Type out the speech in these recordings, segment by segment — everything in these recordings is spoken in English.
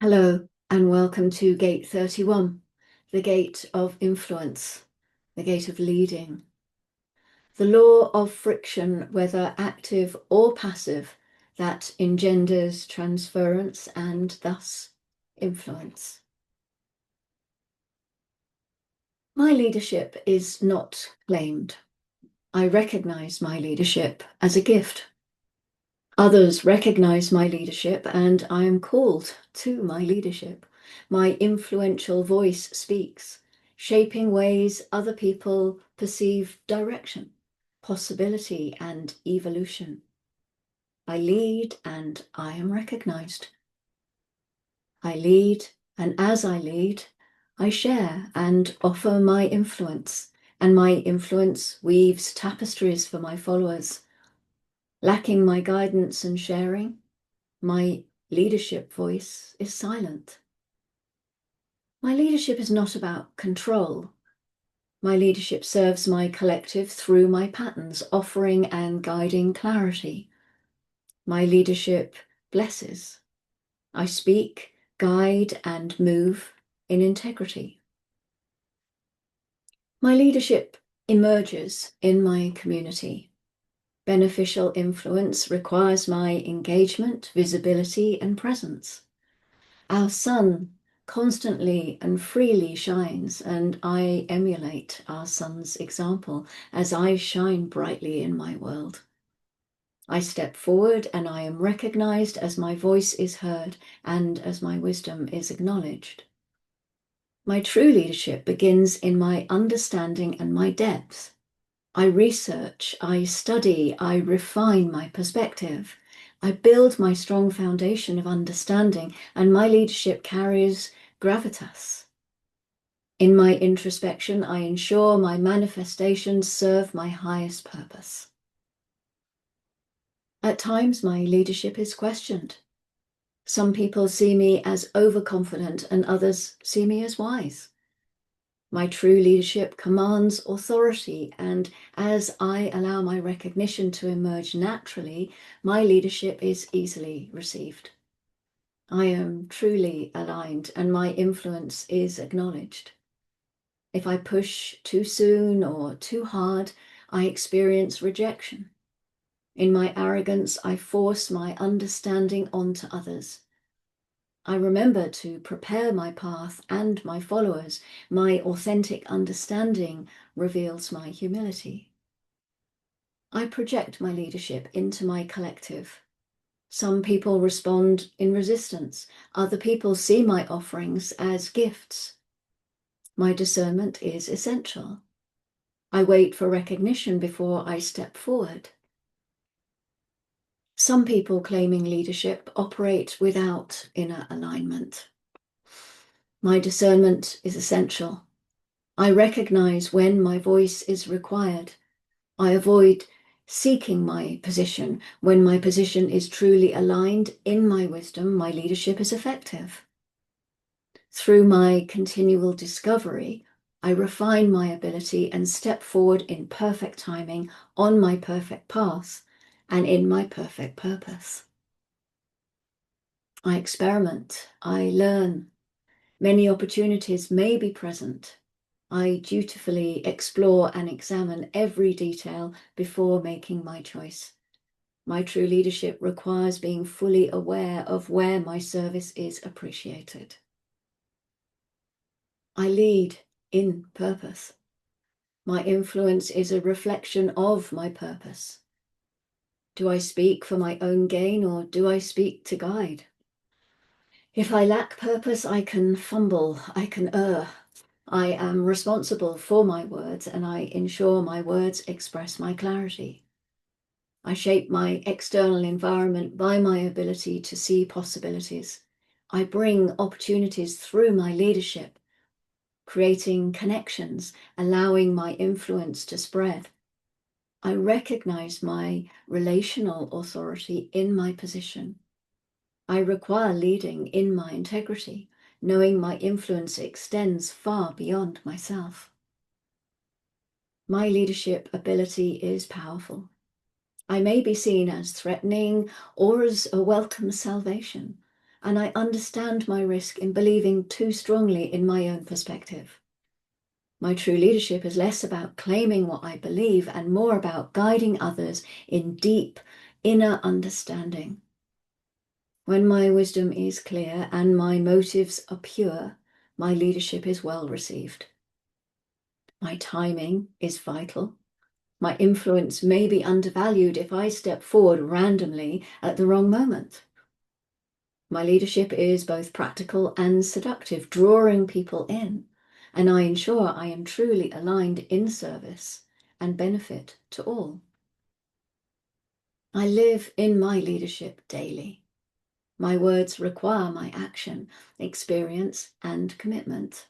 Hello, and welcome to Gate 31, the gate of influence, the gate of leading. The law of friction, whether active or passive, that engenders transference and thus influence. My leadership is not claimed. I recognize my leadership as a gift. Others recognize my leadership, and I am called to my leadership. My influential voice speaks, shaping ways other people perceive direction, possibility, and evolution. I lead, and I am recognized. I lead, and as I lead, I share and offer my influence, and my influence weaves tapestries for my followers. Lacking my guidance and sharing, my leadership voice is silent. My leadership is not about control. My leadership serves my collective through my patterns, offering and guiding clarity. My leadership blesses. I speak, guide, and move in integrity. My leadership emerges in my community. Beneficial influence requires my engagement, visibility, and presence. Our sun constantly and freely shines, and I emulate our sun's example as I shine brightly in my world. I step forward and I am recognized as my voice is heard and as my wisdom is acknowledged. My true leadership begins in my understanding and my depth. I research, I study, I refine my perspective. I build my strong foundation of understanding, and my leadership carries gravitas. In my introspection, I ensure my manifestations serve my highest purpose. At times, my leadership is questioned. Some people see me as overconfident, and others see me as wise. My true leadership commands authority, and as I allow my recognition to emerge naturally, my leadership is easily received. I am truly aligned, and my influence is acknowledged. If I push too soon or too hard, I experience rejection. In my arrogance, I force my understanding onto others. I remember to prepare my path and my followers. My authentic understanding reveals my humility. I project my leadership into my collective. Some people respond in resistance. Other people see my offerings as gifts. My discernment is essential. I wait for recognition before I step forward. Some people claiming leadership operate without inner alignment. My discernment is essential. I recognize when my voice is required. I avoid seeking my position. When my position is truly aligned in my wisdom, my leadership is effective. Through my continual discovery, I refine my ability and step forward in perfect timing, on my perfect path, and in my perfect purpose. I experiment, I learn. Many opportunities may be present. I dutifully explore and examine every detail before making my choice. My true leadership requires being fully aware of where my service is appreciated. I lead in purpose. My influence is a reflection of my purpose. Do I speak for my own gain, or do I speak to guide? If I lack purpose, I can fumble, I can err. I am responsible for my words, and I ensure my words express my clarity. I shape my external environment by my ability to see possibilities. I bring opportunities through my leadership, creating connections, allowing my influence to spread. I recognize my relational authority in my position. I require leading in my integrity, knowing my influence extends far beyond myself. My leadership ability is powerful. I may be seen as threatening or as a welcome salvation. and I understand my risk in believing too strongly in my own perspective. My true leadership is less about claiming what I believe and more about guiding others in deep inner understanding. When my wisdom is clear and my motives are pure, my leadership is well received. My timing is vital. My influence may be undervalued if I step forward randomly at the wrong moment. My leadership is both practical and seductive, drawing people in, and I ensure I am truly aligned in service and benefit to all. I live in my leadership daily. My words require my action, experience, and commitment.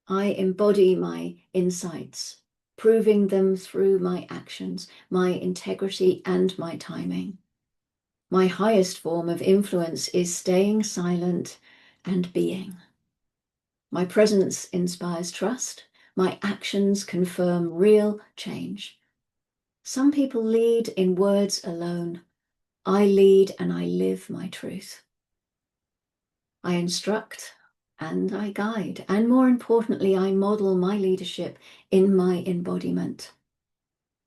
I embody my insights, proving them through my actions, my integrity, and my timing. My highest form of influence is staying silent and being. My presence inspires trust. My actions confirm real change. Some people lead in words alone. I lead and I live my truth. I instruct and I guide, and more importantly, I model my leadership in my embodiment.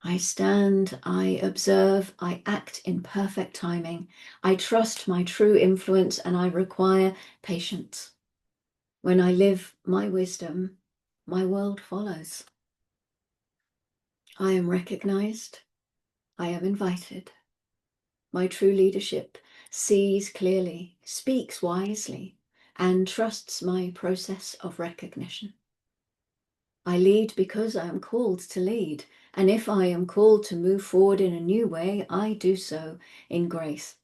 I stand, I observe, I act in perfect timing. I trust my true influence and I require patience. When I live my wisdom, my world follows. I am recognized. I am invited. My true leadership sees clearly, speaks wisely, and trusts my process of recognition. I lead because I am called to lead, and if I am called to move forward in a new way, I do so in grace.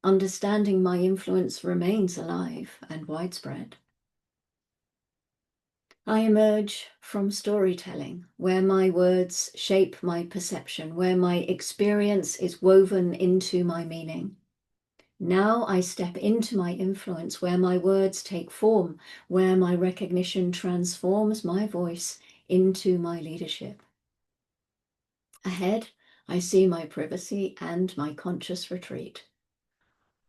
Understanding my influence remains alive and widespread. I emerge from storytelling, where my words shape my perception, where my experience is woven into my meaning. Now I step into my influence, where my words take form, where my recognition transforms my voice into my leadership. Ahead, I see my privacy and my conscious retreat.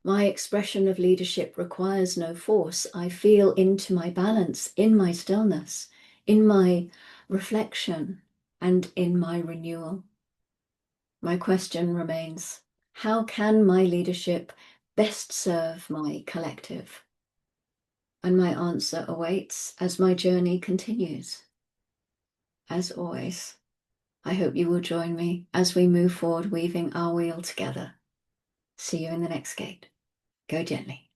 My expression of leadership requires no force. I feel into my balance, in my stillness, in my reflection, and in my renewal. My question remains, how can my leadership best serve my collective? And my answer awaits as my journey continues. As always, I hope you will join me as we move forward, weaving our wheel together. See you in the next gate. Go gently.